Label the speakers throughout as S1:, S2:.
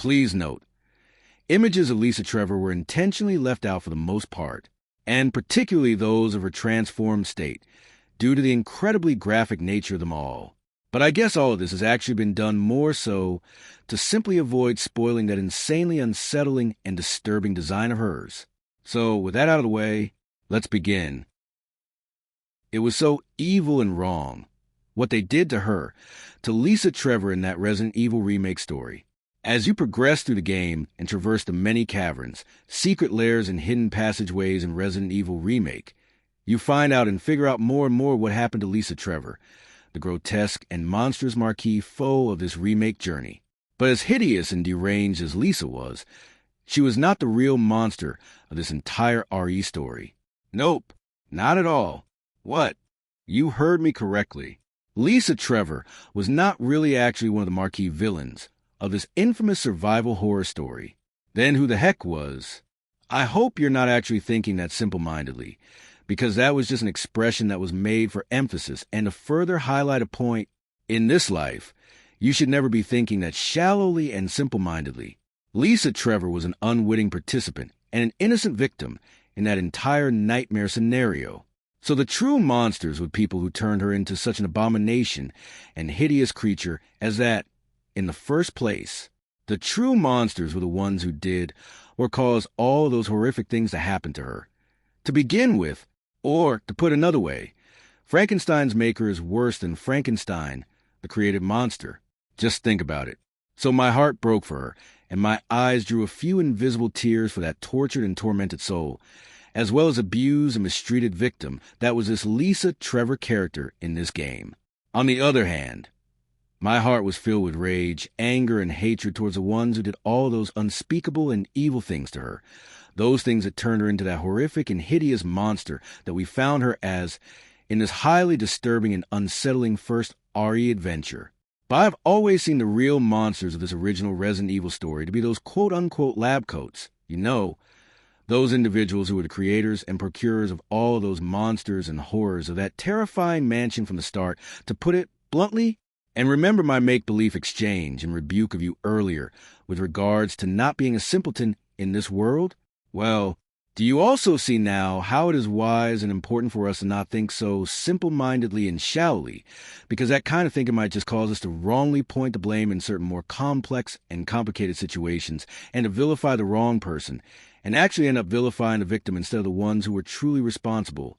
S1: Please note, images of Lisa Trevor were intentionally left out for the most part, and particularly those of her transformed state, due to the incredibly graphic nature of them all. But I guess all of this has actually been done more so to simply avoid spoiling that insanely unsettling and disturbing design of hers. So, with that out of the way, let's begin. It was so evil and wrong, what they did to her, to Lisa Trevor in that Resident Evil Remake story. As you progress through the game and traverse the many caverns, secret lairs, and hidden passageways in Resident Evil Remake, you find out and figure out more and more what happened to Lisa Trevor, the grotesque and monstrous marquee foe of this remake journey. But as hideous and deranged as Lisa was, she was not the real monster of this entire RE story. Nope, not at all. What? You heard me correctly. Lisa Trevor was not really actually one of the marquee villains of this infamous survival horror story. Then who the heck was? I hope you're not actually thinking that simple-mindedly, because that was just an expression that was made for emphasis and to further highlight a point. In this life, you should never be thinking that shallowly and simple-mindedly. Lisa Trevor was an unwitting participant and an innocent victim in that entire nightmare scenario. So the true monsters were people who turned her into such an abomination and hideous creature as that, in the first place, the true monsters were the ones who did or caused all those horrific things to happen to her. To begin with, or to put another way, Frankenstein's maker is worse than Frankenstein, the created monster. Just think about it. So my heart broke for her, and my eyes drew a few invisible tears for that tortured and tormented soul, as well as abused and mistreated victim that was this Lisa Trevor character in this game. On the other hand, my heart was filled with rage, anger, and hatred towards the ones who did all those unspeakable and evil things to her, those things that turned her into that horrific and hideous monster that we found her as in this highly disturbing and unsettling first RE adventure. But I've always seen the real monsters of this original Resident Evil story to be those quote-unquote lab coats. You know, those individuals who were the creators and procurers of all those monsters and horrors of that terrifying mansion from the start, to put it bluntly. And remember my make-believe exchange and rebuke of you earlier with regards to not being a simpleton in this world? Well, do you also see now how it is wise and important for us to not think so simple-mindedly and shallowly, because that kind of thinking might just cause us to wrongly point the blame in certain more complex and complicated situations and to vilify the wrong person, and actually end up vilifying the victim instead of the ones who were truly responsible,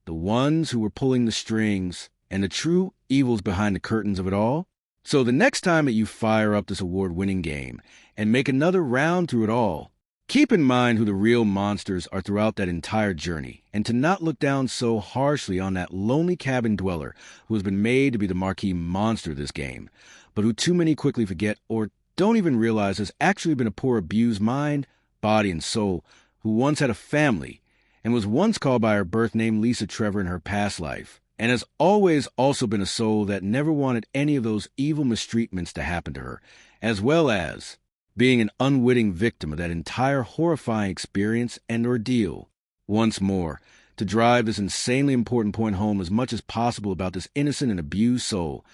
S1: the ones who were pulling the strings, and the true evils behind the curtains of it all? So the next time that you fire up this award-winning game and make another round through it all, keep in mind who the real monsters are throughout that entire journey, and to not look down so harshly on that lonely cabin dweller who has been made to be the marquee monster of this game, but who too many quickly forget or don't even realize has actually been a poor abused mind, body, and soul who once had a family and was once called by her birth name Lisa Trevor in her past life, and has always also been a soul that never wanted any of those evil mistreatments to happen to her, as well as being an unwitting victim of that entire horrifying experience and ordeal. Once more, to drive this insanely important point home as much as possible about this innocent and abused soul,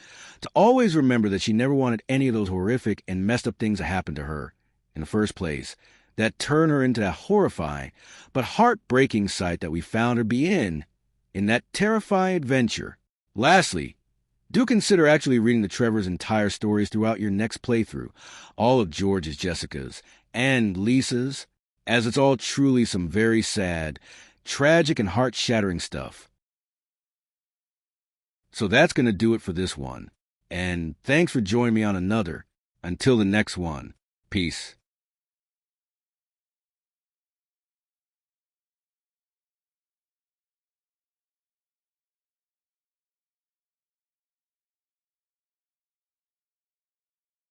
S1: to always remember that she never wanted any of those horrific and messed up things to happen to her in the first place, that turned her into that horrifying but heartbreaking sight that we found her be in that terrifying adventure. Lastly, do consider actually reading the Trevor's entire stories throughout your next playthrough, all of George's, Jessica's, and Lisa's, as it's all truly some very sad, tragic, and heart-shattering stuff. So that's going to do it for this one, and thanks for joining me on another. Until the next one, peace.